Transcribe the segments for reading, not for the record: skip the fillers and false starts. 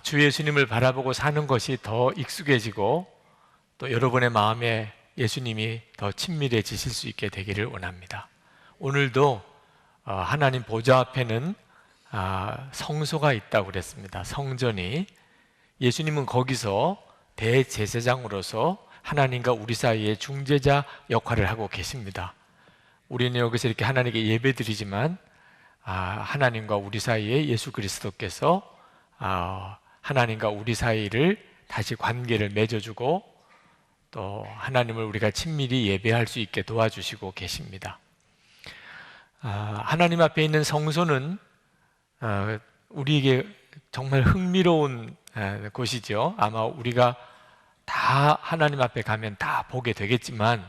주 예수님을 바라보고 사는 것이 더 익숙해지고 또 여러분의 마음에 예수님이 더 친밀해지실 수 있게 되기를 원합니다. 오늘도 하나님 보좌 앞에는 성소가 있다고 그랬습니다. 성전이. 예수님은 거기서 대제사장으로서 하나님과 우리 사이의 중재자 역할을 하고 계십니다. 우리는 여기서 이렇게 하나님께 예배드리지만 하나님과 우리 사이에 예수 그리스도께서 하나님과 우리 사이를 다시 관계를 맺어주고 또 하나님을 우리가 친밀히 예배할 수 있게 도와주시고 계십니다. 하나님 앞에 있는 성소는 우리에게 정말 흥미로운 곳이죠. 아마 우리가 다 하나님 앞에 가면 다 보게 되겠지만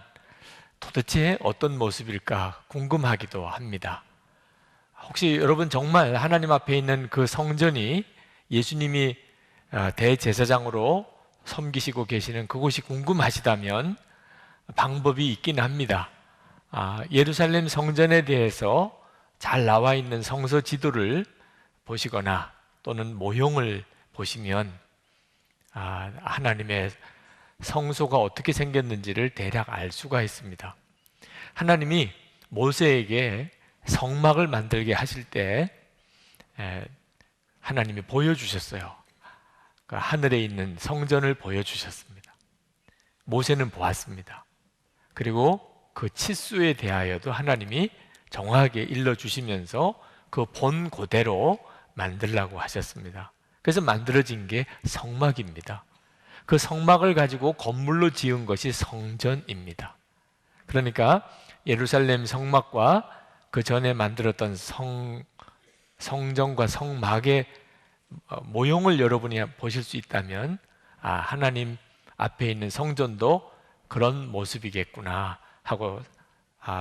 도대체 어떤 모습일까 궁금하기도 합니다. 혹시 여러분 정말 하나님 앞에 있는 그 성전이 예수님이 대제사장으로 섬기시고 계시는 그곳이 궁금하시다면 방법이 있긴 합니다. 예루살렘 성전에 대해서 잘 나와 있는 성서 지도를 보시거나 또는 모형을 보시면 하나님의 성소가 어떻게 생겼는지를 대략 알 수가 있습니다. 하나님이 모세에게 성막을 만들게 하실 때 하나님이 보여주셨어요. 하늘에 있는 성전을 보여주셨습니다. 모세는 보았습니다. 그리고 그 치수에 대하여도 하나님이 정확하게 일러주시면서 그 본 그대로 만들라고 하셨습니다. 그래서 만들어진 게 성막입니다. 그 성막을 가지고 건물로 지은 것이 성전입니다. 그러니까 예루살렘 성막과 그 전에 만들었던 성전과 성막의 모형을 여러분이 보실 수 있다면 하나님 앞에 있는 성전도 그런 모습이겠구나 하고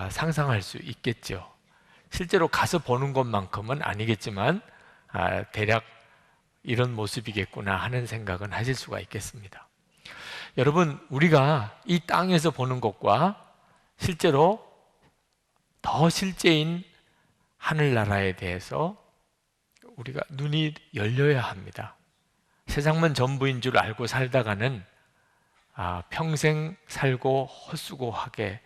상상할 수 있겠죠. 실제로 가서 보는 것만큼은 아니겠지만 대략 이런 모습이겠구나 하는 생각은 하실 수가 있겠습니다. 여러분, 우리가 이 땅에서 보는 것과 실제로 더 실제인 하늘나라에 대해서 우리가 눈이 열려야 합니다. 세상만 전부인 줄 알고 살다가는 평생 살고 헛수고하게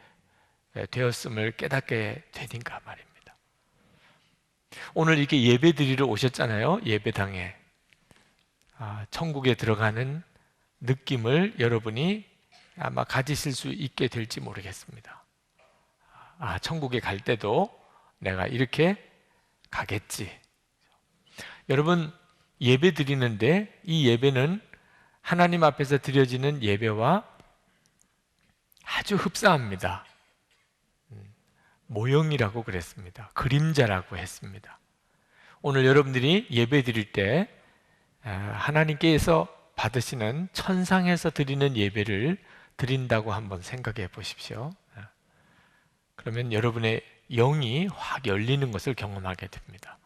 되었음을 깨닫게 되니까 말입니다. 오늘 이렇게 예배 드리러 오셨잖아요. 예배당에 천국에 들어가는 느낌을 여러분이 아마 가지실 수 있게 될지 모르겠습니다. 천국에 갈 때도 내가 이렇게 가겠지. 여러분, 예배 드리는데 이 예배는 하나님 앞에서 드려지는 예배와 아주 흡사합니다. 모형이라고 그랬습니다. 그림자라고 했습니다. 오늘 여러분들이 예배 드릴 때 하나님께서 받으시는 천상에서 드리는 예배를 드린다고 한번 생각해 보십시오. 그러면 여러분의 영이 확 열리는 것을 경험하게 됩니다.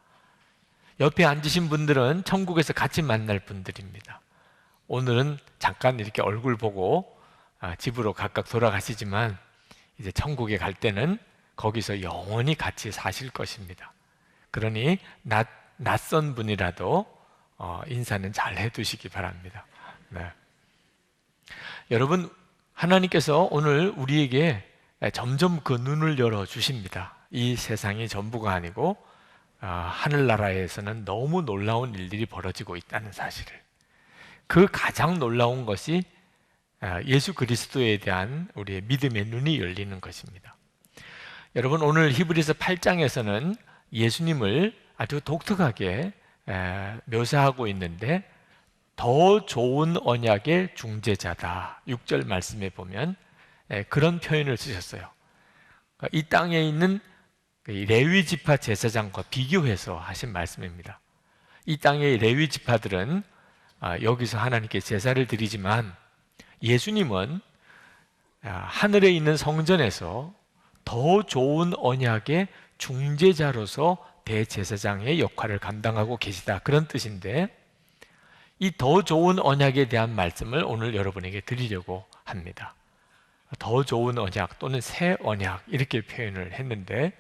옆에 앉으신 분들은 천국에서 같이 만날 분들입니다. 오늘은 잠깐 이렇게 얼굴 보고 집으로 각각 돌아가시지만 이제 천국에 갈 때는 거기서 영원히 같이 사실 것입니다. 그러니 낯선 분이라도 인사는 잘 해두시기 바랍니다. 네. 여러분, 하나님께서 오늘 우리에게 점점 그 눈을 열어주십니다. 이 세상이 전부가 아니고 하늘나라에서는 너무 놀라운 일들이 벌어지고 있다는 사실을, 그 가장 놀라운 것이 예수 그리스도에 대한 우리의 믿음의 눈이 열리는 것입니다. 여러분, 오늘 히브리서 8장에서는 예수님을 아주 독특하게 묘사하고 있는데 더 좋은 언약의 중재자다. 6절 말씀에 보면 그런 표현을 쓰셨어요. 이 땅에 있는 레위 지파 제사장과 비교해서 하신 말씀입니다. 이 땅의 레위 지파들은 여기서 하나님께 제사를 드리지만 예수님은 하늘에 있는 성전에서 더 좋은 언약의 중재자로서 대제사장의 역할을 감당하고 계시다, 그런 뜻인데 이 더 좋은 언약에 대한 말씀을 오늘 여러분에게 드리려고 합니다. 더 좋은 언약 또는 새 언약 이렇게 표현을 했는데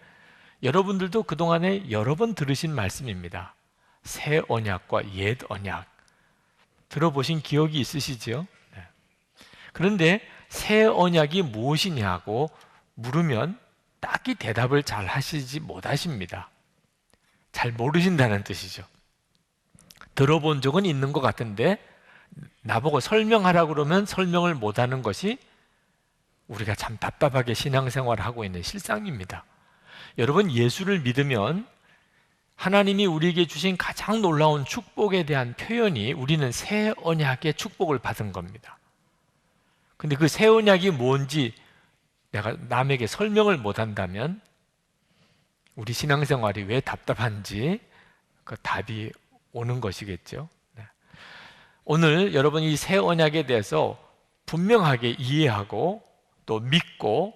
여러분들도 그동안에 여러 번 들으신 말씀입니다. 새 언약과 옛 언약. 들어보신 기억이 있으시죠? 네. 그런데 새 언약이 무엇이냐고 물으면 딱히 대답을 잘 하시지 못하십니다. 잘 모르신다는 뜻이죠. 들어본 적은 있는 것 같은데 나보고 설명하라고 그러면 설명을 못하는 것이 우리가 참 답답하게 신앙생활을 하고 있는 실상입니다. 여러분, 예수를 믿으면 하나님이 우리에게 주신 가장 놀라운 축복에 대한 표현이 우리는 새 언약의 축복을 받은 겁니다. 근데 그 새 언약이 뭔지 내가 남에게 설명을 못한다면 우리 신앙생활이 왜 답답한지 그 답이 오는 것이겠죠. 오늘 여러분 이 새 언약에 대해서 분명하게 이해하고 또 믿고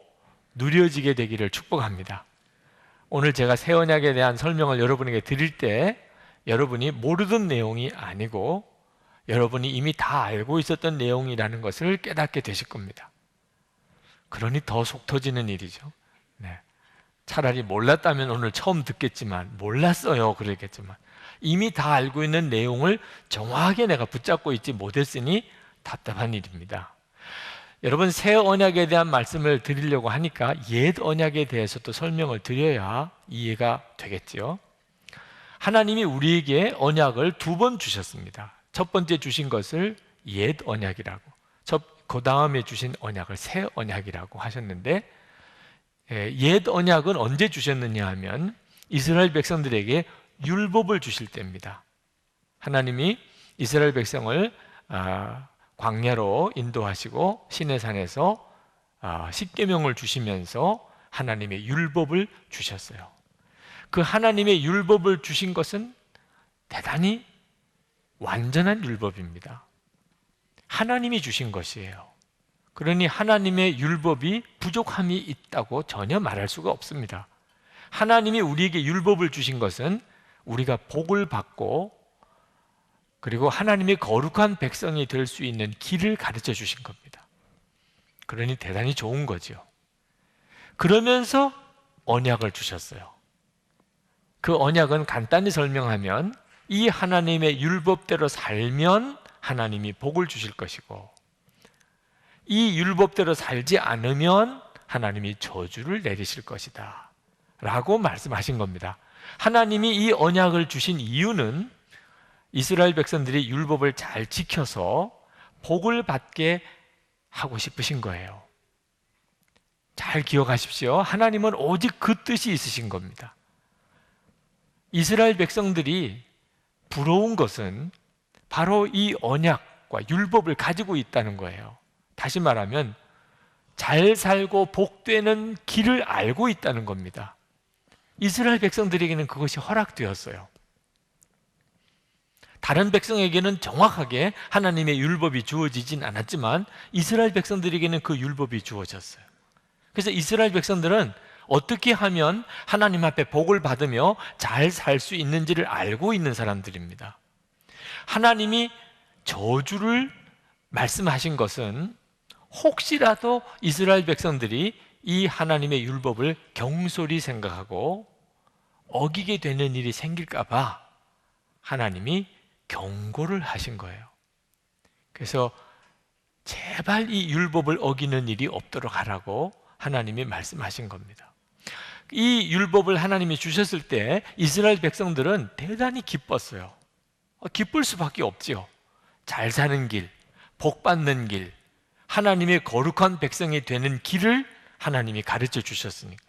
누려지게 되기를 축복합니다. 오늘 제가 새 언약에 대한 설명을 여러분에게 드릴 때 여러분이 모르던 내용이 아니고 여러분이 이미 다 알고 있었던 내용이라는 것을 깨닫게 되실 겁니다. 그러니 더 속 터지는 일이죠. 네. 차라리 몰랐다면 오늘 처음 듣겠지만, 몰랐어요 그러겠지만, 이미 다 알고 있는 내용을 정확하게 내가 붙잡고 있지 못했으니 답답한 일입니다. 여러분, 새 언약에 대한 말씀을 드리려고 하니까 옛 언약에 대해서도 설명을 드려야 이해가 되겠죠. 하나님이 우리에게 언약을 2번 주셨습니다. 첫 번째 주신 것을 옛 언약이라고, 그 다음에 주신 언약을 새 언약이라고 하셨는데, 옛 언약은 언제 주셨느냐 하면 이스라엘 백성들에게 율법을 주실 때입니다. 하나님이 이스라엘 백성을 광야로 인도하시고 시내산에서 10계명을 주시면서 하나님의 율법을 주셨어요. 그 하나님의 율법을 주신 것은 대단히 완전한 율법입니다. 하나님이 주신 것이에요. 그러니 하나님의 율법이 부족함이 있다고 전혀 말할 수가 없습니다. 하나님이 우리에게 율법을 주신 것은 우리가 복을 받고 그리고 하나님의 거룩한 백성이 될 수 있는 길을 가르쳐 주신 겁니다. 그러니 대단히 좋은 거죠. 그러면서 언약을 주셨어요. 그 언약은 간단히 설명하면 이 하나님의 율법대로 살면 하나님이 복을 주실 것이고, 이 율법대로 살지 않으면 하나님이 저주를 내리실 것이다 라고 말씀하신 겁니다. 하나님이 이 언약을 주신 이유는 이스라엘 백성들이 율법을 잘 지켜서 복을 받게 하고 싶으신 거예요. 잘 기억하십시오. 하나님은 오직 그 뜻이 있으신 겁니다. 이스라엘 백성들이 부러운 것은 바로 이 언약과 율법을 가지고 있다는 거예요. 다시 말하면 잘 살고 복되는 길을 알고 있다는 겁니다. 이스라엘 백성들에게는 그것이 허락되었어요. 다른 백성에게는 정확하게 하나님의 율법이 주어지진 않았지만 이스라엘 백성들에게는 그 율법이 주어졌어요. 그래서 이스라엘 백성들은 어떻게 하면 하나님 앞에 복을 받으며 잘 살 수 있는지를 알고 있는 사람들입니다. 하나님이 저주를 말씀하신 것은 혹시라도 이스라엘 백성들이 이 하나님의 율법을 경솔히 생각하고 어기게 되는 일이 생길까 봐 하나님이 경고를 하신 거예요. 그래서 제발 이 율법을 어기는 일이 없도록 하라고 하나님이 말씀하신 겁니다. 이 율법을 하나님이 주셨을 때 이스라엘 백성들은 대단히 기뻤어요. 기쁠 수밖에 없지요. 잘 사는 길, 복 받는 길, 하나님의 거룩한 백성이 되는 길을 하나님이 가르쳐 주셨으니까.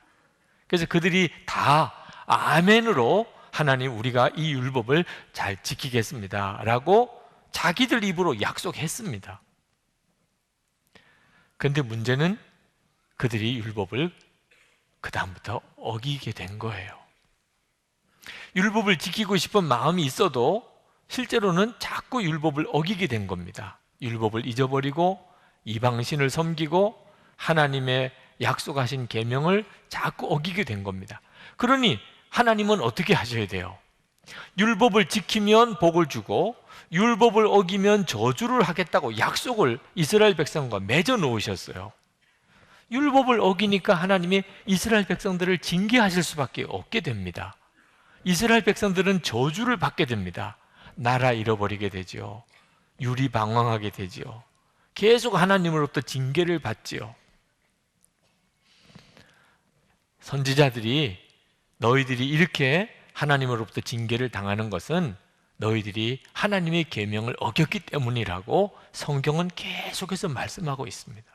그래서 그들이 다 아멘으로 하나님 우리가 이 율법을 잘 지키겠습니다 라고 자기들 입으로 약속했습니다. 그런데 문제는 그들이 율법을 그 다음부터 어기게 된 거예요. 율법을 지키고 싶은 마음이 있어도 실제로는 자꾸 율법을 어기게 된 겁니다. 율법을 잊어버리고 이방신을 섬기고 하나님의 약속하신 계명을 자꾸 어기게 된 겁니다. 그러니 하나님은 어떻게 하셔야 돼요? 율법을 지키면 복을 주고 율법을 어기면 저주를 하겠다고 약속을 이스라엘 백성과 맺어 놓으셨어요. 율법을 어기니까 하나님이 이스라엘 백성들을 징계하실 수밖에 없게 됩니다. 이스라엘 백성들은 저주를 받게 됩니다. 나라 잃어버리게 되죠. 유리방황하게 되지요. 계속 하나님으로부터 징계를 받지요. 선지자들이 너희들이 이렇게 하나님으로부터 징계를 당하는 것은 너희들이 하나님의 계명을 어겼기 때문이라고 성경은 계속해서 말씀하고 있습니다.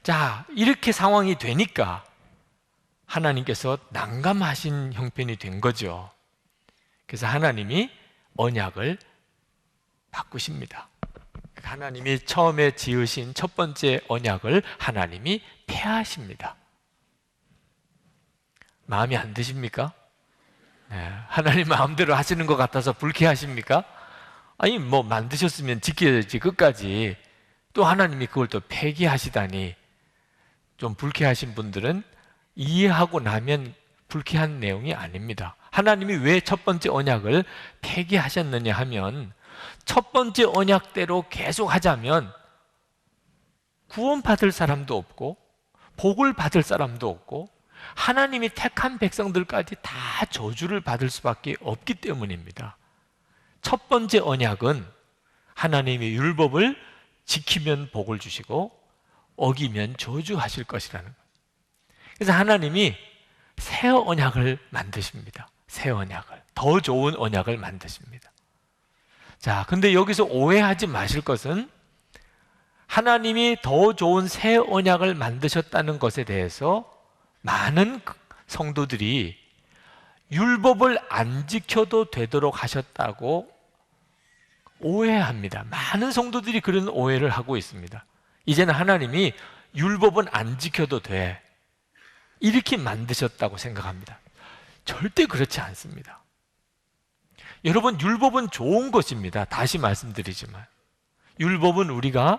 자, 이렇게 상황이 되니까 하나님께서 난감하신 형편이 된 거죠. 그래서 하나님이 언약을 바꾸십니다. 하나님이 처음에 지으신 첫 번째 언약을 하나님이 폐하십니다. 마음에 안 드십니까? 네, 하나님 마음대로 하시는 것 같아서 불쾌하십니까? 아니 뭐 만드셨으면 지켜야지 끝까지. 또 하나님이 그걸 또 폐기하시다니 좀 불쾌하신 분들은 이해하고 나면 불쾌한 내용이 아닙니다. 하나님이 왜 첫 번째 언약을 폐기하셨느냐 하면 첫 번째 언약대로 계속 하자면 구원받을 사람도 없고 복을 받을 사람도 없고 하나님이 택한 백성들까지 다 저주를 받을 수밖에 없기 때문입니다. 첫 번째 언약은 하나님의 율법을 지키면 복을 주시고 어기면 저주하실 것이라는 거예요. 그래서 하나님이 새 언약을 만드십니다. 새 언약을, 더 좋은 언약을 만드십니다. 자, 근데 여기서 오해하지 마실 것은 하나님이 더 좋은 새 언약을 만드셨다는 것에 대해서 많은 성도들이 율법을 안 지켜도 되도록 하셨다고 오해합니다. 많은 성도들이 그런 오해를 하고 있습니다. 이제는 하나님이 율법은 안 지켜도 돼, 이렇게 만드셨다고 생각합니다. 절대 그렇지 않습니다. 여러분, 율법은 좋은 것입니다. 다시 말씀드리지만 율법은 우리가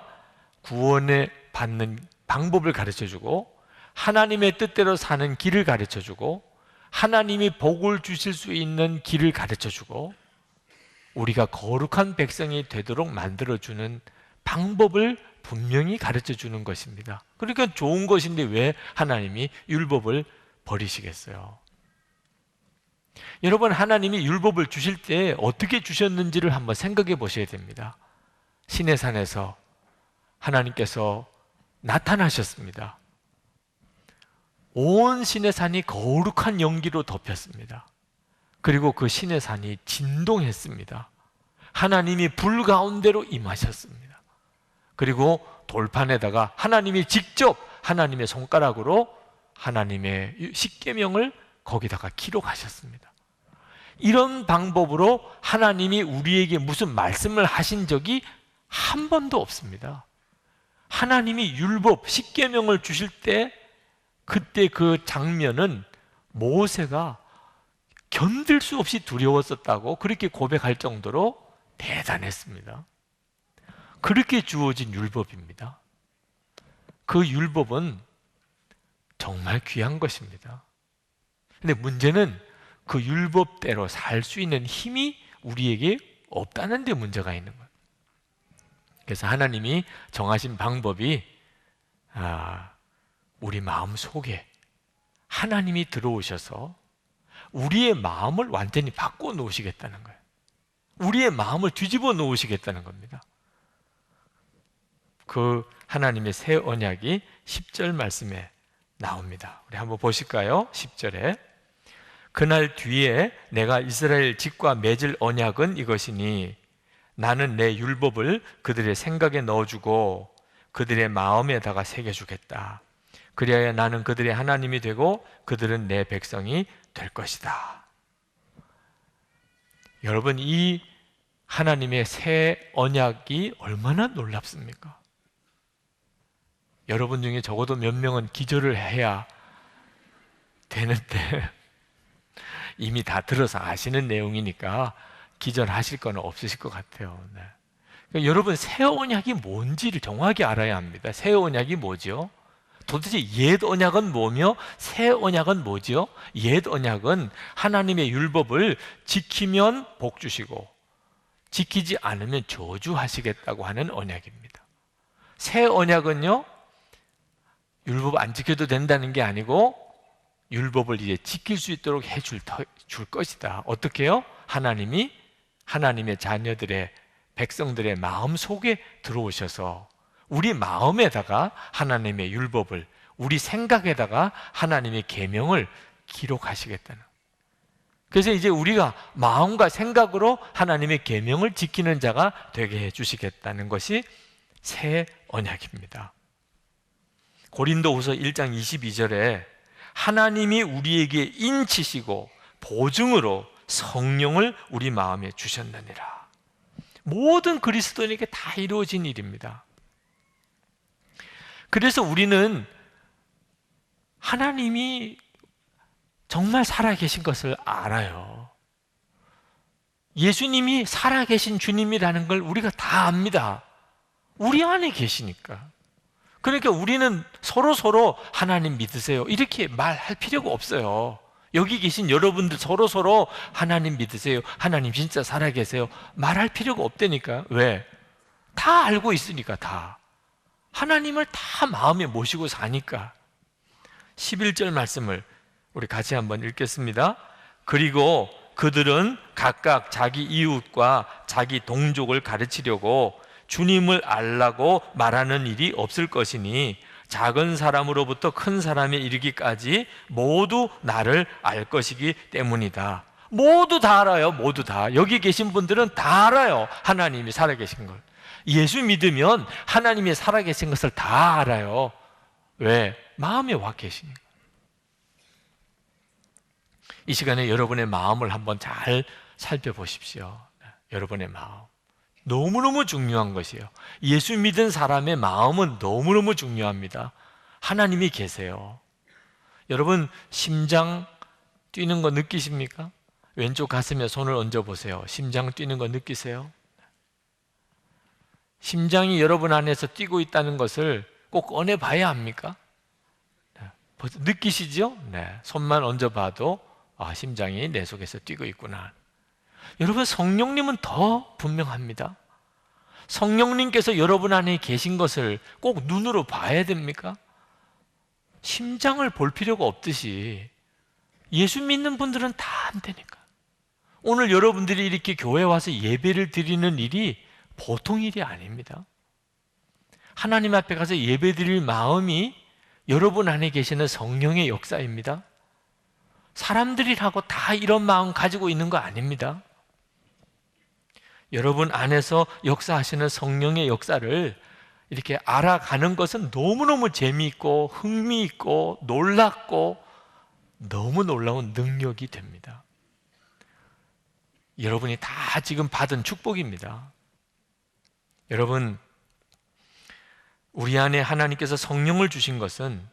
구원을 받는 방법을 가르쳐주고 하나님의 뜻대로 사는 길을 가르쳐주고 하나님이 복을 주실 수 있는 길을 가르쳐주고 우리가 거룩한 백성이 되도록 만들어주는 방법을 분명히 가르쳐주는 것입니다. 그러니까 좋은 것인데 왜 하나님이 율법을 버리시겠어요? 여러분, 하나님이 율법을 주실 때 어떻게 주셨는지를 한번 생각해 보셔야 됩니다. 시내산에서 하나님께서 나타나셨습니다. 온 시내산이 거룩한 연기로 덮였습니다. 그리고 그 시내산이 진동했습니다. 하나님이 불 가운데로 임하셨습니다. 그리고 돌판에다가 하나님이 직접 하나님의 손가락으로 하나님의 십계명을 거기다가 기록하셨습니다. 이런 방법으로 하나님이 우리에게 무슨 말씀을 하신 적이 한 번도 없습니다. 하나님이 율법, 십계명을 주실 때 그때 그 장면은 모세가 견딜 수 없이 두려웠었다고 그렇게 고백할 정도로 대단했습니다. 그렇게 주어진 율법입니다. 그 율법은 정말 귀한 것입니다. 근데 문제는 그 율법대로 살 수 있는 힘이 우리에게 없다는 데 문제가 있는 거예요. 그래서 하나님이 정하신 방법이 우리 마음 속에 하나님이 들어오셔서 우리의 마음을 완전히 바꿔 놓으시겠다는 거예요. 우리의 마음을 뒤집어 놓으시겠다는 겁니다. 그 하나님의 새 언약이 10절 말씀에 나옵니다. 우리 한번 보실까요? 10절에 그날 뒤에 내가 이스라엘 집과 맺을 언약은 이것이니 나는 내 율법을 그들의 생각에 넣어주고 그들의 마음에다가 새겨주겠다. 그리하여 나는 그들의 하나님이 되고 그들은 내 백성이 될 것이다. 여러분, 이 하나님의 새 언약이 얼마나 놀랍습니까? 여러분 중에 적어도 몇 명은 기절을 해야 되는데 이미 다 들어서 아시는 내용이니까 기절하실 건 없으실 것 같아요. 네. 그러니까 여러분, 새 언약이 뭔지를 정확히 알아야 합니다. 새 언약이 뭐죠? 도대체 옛 언약은 뭐며 새 언약은 뭐죠? 옛 언약은 하나님의 율법을 지키면 복 주시고 지키지 않으면 저주하시겠다고 하는 언약입니다. 새 언약은요, 율법 안 지켜도 된다는 게 아니고 율법을 이제 지킬 수 있도록 해줄 것이다. 어떻게 해요? 하나님이 하나님의 자녀들의 백성들의 마음 속에 들어오셔서 우리 마음에다가 하나님의 율법을, 우리 생각에다가 하나님의 계명을 기록하시겠다는. 그래서 이제 우리가 마음과 생각으로 하나님의 계명을 지키는 자가 되게 해주시겠다는 것이 새 언약입니다. 고린도후서 1장 22절에 하나님이 우리에게 인치시고 보증으로 성령을 우리 마음에 주셨느니라. 모든 그리스도인에게 다 이루어진 일입니다. 그래서 우리는 하나님이 정말 살아계신 것을 알아요. 예수님이 살아계신 주님이라는 걸 우리가 다 압니다. 우리 안에 계시니까. 그러니까 우리는 서로 하나님 믿으세요 이렇게 말할 필요가 없어요. 여기 계신 여러분들 서로 하나님 믿으세요, 하나님 진짜 살아계세요 말할 필요가 없다니까. 왜? 다 알고 있으니까. 다 하나님을 다 마음에 모시고 사니까. 11절 말씀을 우리 같이 한번 읽겠습니다. 그리고 그들은 각각 자기 이웃과 자기 동족을 가르치려고 주님을 알라고 말하는 일이 없을 것이니 작은 사람으로부터 큰 사람에 이르기까지 모두 나를 알 것이기 때문이다. 모두 다 알아요. 모두 다. 여기 계신 분들은 다 알아요. 하나님이 살아계신 걸. 예수 믿으면 하나님이 살아계신 것을 다 알아요. 왜? 마음에 와 계시니까. 이 시간에 여러분의 마음을 한번 잘 살펴보십시오. 여러분의 마음 너무너무 중요한 것이에요. 예수 믿은 사람의 마음은 너무너무 중요합니다. 하나님이 계세요. 여러분 심장 뛰는 거 느끼십니까? 왼쪽 가슴에 손을 얹어 보세요. 심장 뛰는 거 느끼세요? 심장이 여러분 안에서 뛰고 있다는 것을 꼭 꺼내 봐야 합니까? 느끼시죠? 네. 손만 얹어 봐도 심장이 내 속에서 뛰고 있구나. 여러분 성령님은 더 분명합니다. 성령님께서 여러분 안에 계신 것을 꼭 눈으로 봐야 됩니까? 심장을 볼 필요가 없듯이 예수 믿는 분들은 다 안 되니까. 오늘 여러분들이 이렇게 교회 와서 예배를 드리는 일이 보통 일이 아닙니다. 하나님 앞에 가서 예배 드릴 마음이 여러분 안에 계시는 성령의 역사입니다. 사람들이라고 다 이런 마음 가지고 있는 거 아닙니다. 여러분 안에서 역사하시는 성령의 역사를 이렇게 알아가는 것은 너무너무 재미있고 흥미있고 놀랍고 너무 놀라운 능력이 됩니다. 여러분이 다 지금 받은 축복입니다. 여러분, 우리 안에 하나님께서 성령을 주신 것은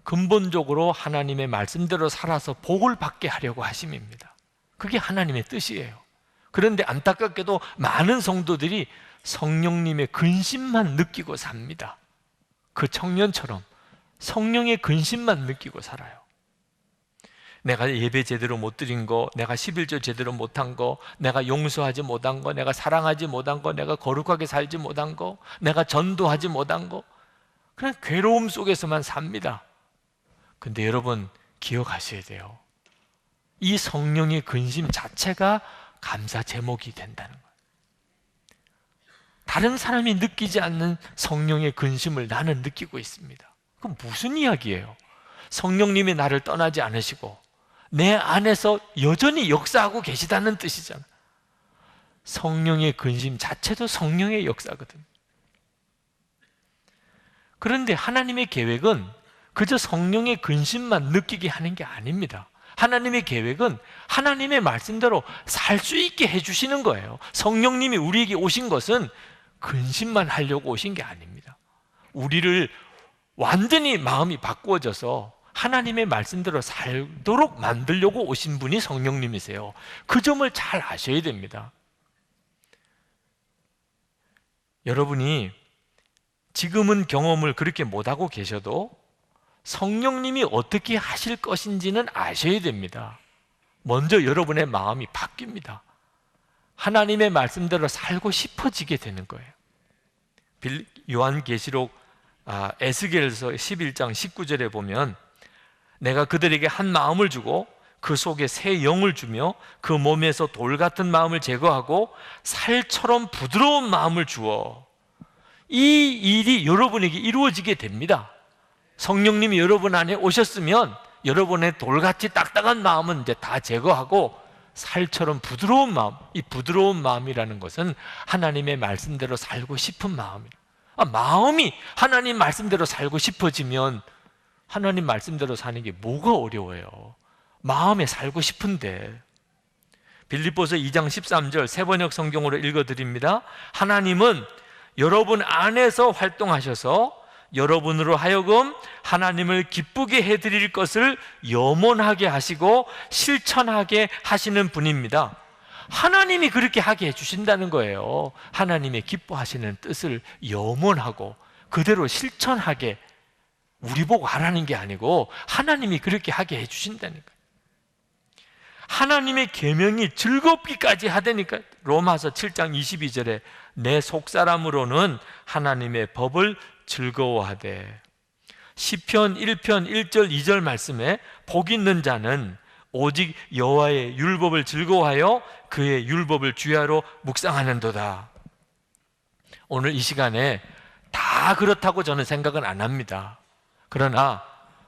근본적으로 하나님의 말씀대로 살아서 복을 받게 하려고 하심입니다. 그게 하나님의 뜻이에요. 그런데 안타깝게도 많은 성도들이 성령님의 근심만 느끼고 삽니다. 그 청년처럼 성령의 근심만 느끼고 살아요. 내가 예배 제대로 못 드린 거, 내가 11조 제대로 못한 거, 내가 용서하지 못한 거, 내가 사랑하지 못한 거, 내가 거룩하게 살지 못한 거, 내가 전도하지 못한 거, 그냥 괴로움 속에서만 삽니다. 근데 여러분 기억하셔야 돼요. 이 성령의 근심 자체가 감사 제목이 된다는 거예요. 다른 사람이 느끼지 않는 성령의 근심을 나는 느끼고 있습니다. 그럼 무슨 이야기예요? 성령님이 나를 떠나지 않으시고 내 안에서 여전히 역사하고 계시다는 뜻이잖아요. 성령의 근심 자체도 성령의 역사거든요. 그런데 하나님의 계획은 그저 성령의 근심만 느끼게 하는 게 아닙니다. 하나님의 계획은 하나님의 말씀대로 살 수 있게 해주시는 거예요. 성령님이 우리에게 오신 것은 근심만 하려고 오신 게 아닙니다. 우리를 완전히 마음이 바꾸어져서 하나님의 말씀대로 살도록 만들려고 오신 분이 성령님이세요. 그 점을 잘 아셔야 됩니다. 여러분이 지금은 경험을 그렇게 못하고 계셔도 성령님이 어떻게 하실 것인지는 아셔야 됩니다. 먼저 여러분의 마음이 바뀝니다. 하나님의 말씀대로 살고 싶어지게 되는 거예요. 요한계시록 에스겔서 11장 19절에 보면 내가 그들에게 한 마음을 주고 그 속에 새 영을 주며 그 몸에서 돌 같은 마음을 제거하고 살처럼 부드러운 마음을 주어 이 일이 여러분에게 이루어지게 됩니다. 성령님이 여러분 안에 오셨으면 여러분의 돌같이 딱딱한 마음은 이제 다 제거하고 살처럼 부드러운 마음, 이 부드러운 마음이라는 것은 하나님의 말씀대로 살고 싶은 마음이에요. 마음이 하나님 말씀대로 살고 싶어지면 하나님 말씀대로 사는 게 뭐가 어려워요? 마음에 살고 싶은데. 빌립보서 2장 13절 새번역 성경으로 읽어드립니다. 하나님은 여러분 안에서 활동하셔서 여러분으로 하여금 하나님을 기쁘게 해드릴 것을 염원하게 하시고 실천하게 하시는 분입니다. 하나님이 그렇게 하게 해주신다는 거예요. 하나님의 기뻐하시는 뜻을 염원하고 그대로 실천하게 우리 보고 하라는 게 아니고 하나님이 그렇게 하게 해주신다는 거예요. 하나님의 계명이 즐겁기까지 하다니까. 로마서 7장 22절에 내 속사람으로는 하나님의 법을 즐거워하되, 시편 1편 1절 2절 말씀에 복 있는 자는 오직 여호와의 율법을 즐거워하여 그의 율법을 주야로 묵상하는도다. 오늘 이 시간에 다 그렇다고 저는 생각은 안 합니다. 그러나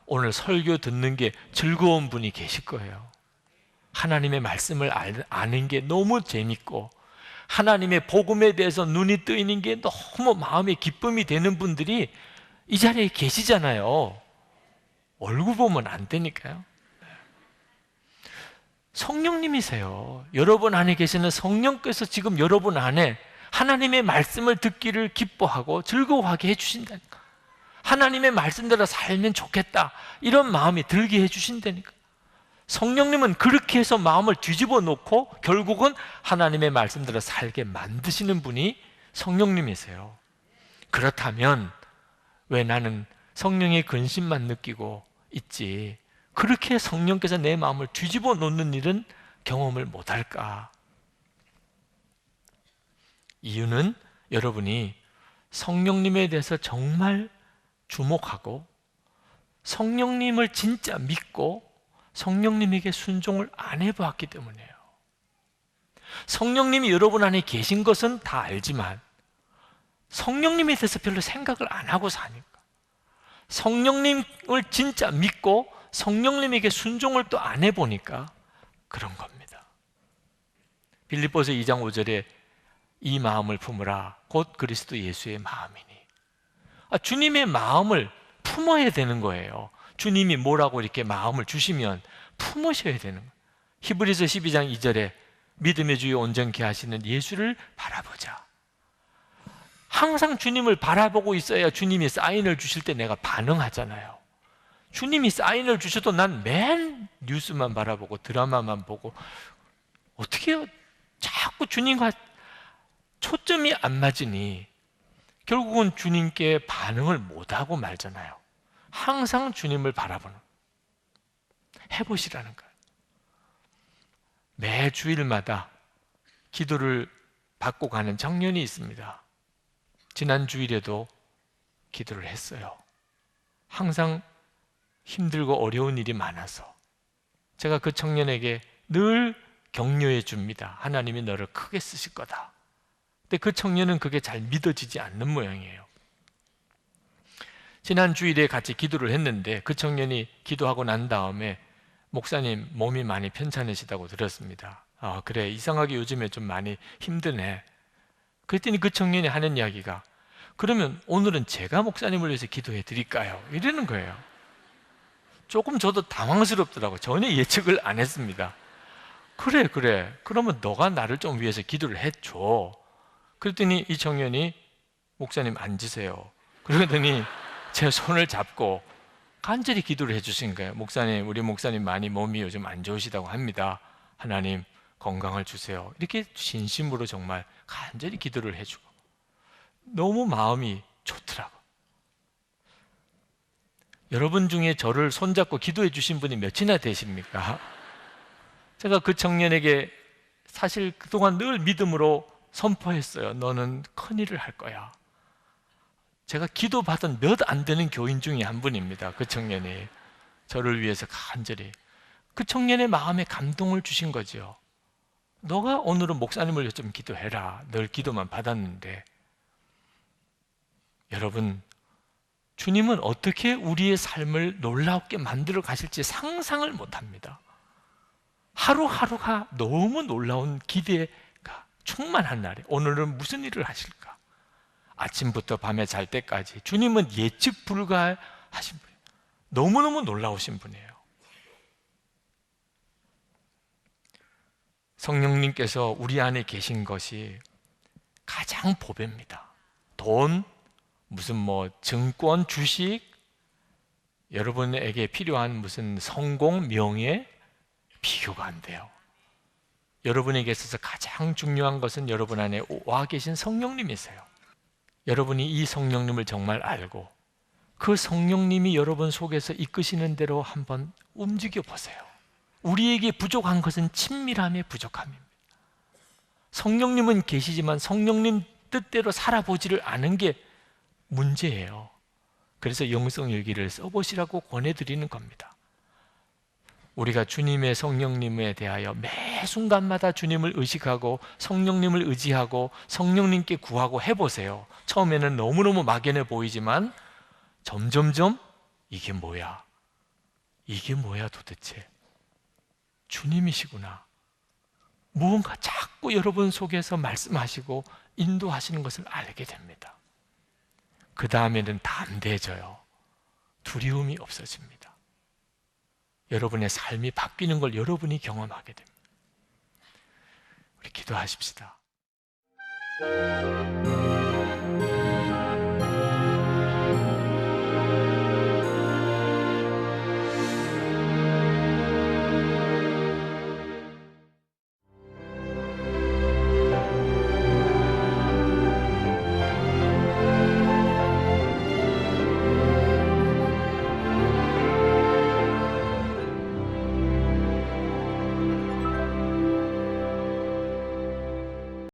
오늘 설교 듣는 게 즐거운 분이 계실 거예요. 하나님의 말씀을 아는 게 너무 재밌고 하나님의 복음에 대해서 눈이 뜨이는 게 너무 마음의 기쁨이 되는 분들이 이 자리에 계시잖아요. 얼굴 보면 안 되니까요. 성령님이세요. 여러분 안에 계시는 성령께서 지금 여러분 안에 하나님의 말씀을 듣기를 기뻐하고 즐거워하게 해주신다니까. 하나님의 말씀대로 살면 좋겠다 이런 마음이 들게 해주신다니까. 성령님은 그렇게 해서 마음을 뒤집어 놓고 결국은 하나님의 말씀대로 살게 만드시는 분이 성령님이세요. 그렇다면 왜 나는 성령의 근심만 느끼고 있지 그렇게 성령께서 내 마음을 뒤집어 놓는 일은 경험을 못할까? 이유는 여러분이 성령님에 대해서 정말 주목하고 성령님을 진짜 믿고 성령님에게 순종을 안 해보았기 때문이에요. 성령님이 여러분 안에 계신 것은 다 알지만 성령님에 대해서 별로 생각을 안 하고 사니까, 성령님을 진짜 믿고 성령님에게 순종을 또 안 해보니까 그런 겁니다. 빌립보서 2장 5절에 이 마음을 품으라 곧 그리스도 예수의 마음이니. 주님의 마음을 품어야 되는 거예요. 주님이 뭐라고 이렇게 마음을 주시면 품으셔야 되는 거예요. 히브리서 12장 2절에 믿음의 주여 온전케 하시는 예수를 바라보자. 항상 주님을 바라보고 있어야 주님이 사인을 주실 때 내가 반응하잖아요. 주님이 사인을 주셔도 난 맨 뉴스만 바라보고 드라마만 보고 어떻게 해요? 자꾸 주님과 초점이 안 맞으니 결국은 주님께 반응을 못하고 말잖아요. 항상 주님을 바라보는, 해보시라는 거예요. 매 주일마다 기도를 받고 가는 청년이 있습니다. 지난 주일에도 기도를 했어요. 항상 힘들고 어려운 일이 많아서 제가 그 청년에게 늘 격려해 줍니다. 하나님이 너를 크게 쓰실 거다. 근데 그 청년은 그게 잘 믿어지지 않는 모양이에요. 지난 주일에 같이 기도를 했는데 그 청년이 기도하고 난 다음에 목사님 몸이 많이 편찮으시다고 들었습니다. 그래, 이상하게 요즘에 좀 많이 힘드네. 그랬더니 그 청년이 하는 이야기가, 그러면 오늘은 제가 목사님을 위해서 기도해 드릴까요? 이러는 거예요. 조금 저도 당황스럽더라고요. 전혀 예측을 안 했습니다. 그래 그러면 너가 나를 좀 위해서 기도를 해줘. 그랬더니 이 청년이 목사님 앉으세요. 그러더니 제 손을 잡고 간절히 기도를 해주신 거예요. 목사님, 우리 목사님 많이 몸이 요즘 안 좋으시다고 합니다. 하나님 건강을 주세요. 이렇게 진심으로 정말 간절히 기도를 해주고 너무 마음이 좋더라고요. 여러분 중에 저를 손잡고 기도해 주신 분이 몇이나 되십니까? 제가 그 청년에게 사실 그동안 늘 믿음으로 선포했어요. 너는 큰일을 할 거야. 제가 기도받은 몇 안 되는 교인 중에 한 분입니다. 그 청년이 저를 위해서 간절히. 그 청년의 마음에 감동을 주신 거죠. 너가 오늘은 목사님을 좀 기도해라. 늘 기도만 받았는데. 여러분, 주님은 어떻게 우리의 삶을 놀랍게 만들어 가실지 상상을 못합니다. 하루하루가 너무 놀라운 기대가 충만한 날에 오늘은 무슨 일을 하실까? 아침부터 밤에 잘 때까지 주님은 예측 불가하신 분이에요. 너무너무 놀라우신 분이에요. 성령님께서 우리 안에 계신 것이 가장 보배입니다. 돈, 무슨 증권, 주식, 여러분에게 필요한 무슨 성공, 명예, 비교가 안 돼요. 여러분에게 있어서 가장 중요한 것은 여러분 안에 와 계신 성령님이세요. 여러분이 이 성령님을 정말 알고 그 성령님이 여러분 속에서 이끄시는 대로 한번 움직여 보세요. 우리에게 부족한 것은 친밀함의 부족함입니다. 성령님은 계시지만 성령님 뜻대로 살아보지를 않은 게 문제예요. 그래서 영성일기를 써보시라고 권해드리는 겁니다. 우리가 주님의 성령님에 대하여 매 순간마다 주님을 의식하고 성령님을 의지하고 성령님께 구하고 해보세요. 처음에는 너무너무 막연해 보이지만 점점점 이게 뭐야? 이게 뭐야 도대체? 주님이시구나. 무언가 자꾸 여러분 속에서 말씀하시고 인도하시는 것을 알게 됩니다. 그 다음에는 담대해져요. 두려움이 없어집니다. 여러분의 삶이 바뀌는 걸 여러분이 경험하게 됩니다. 우리 기도하십시다.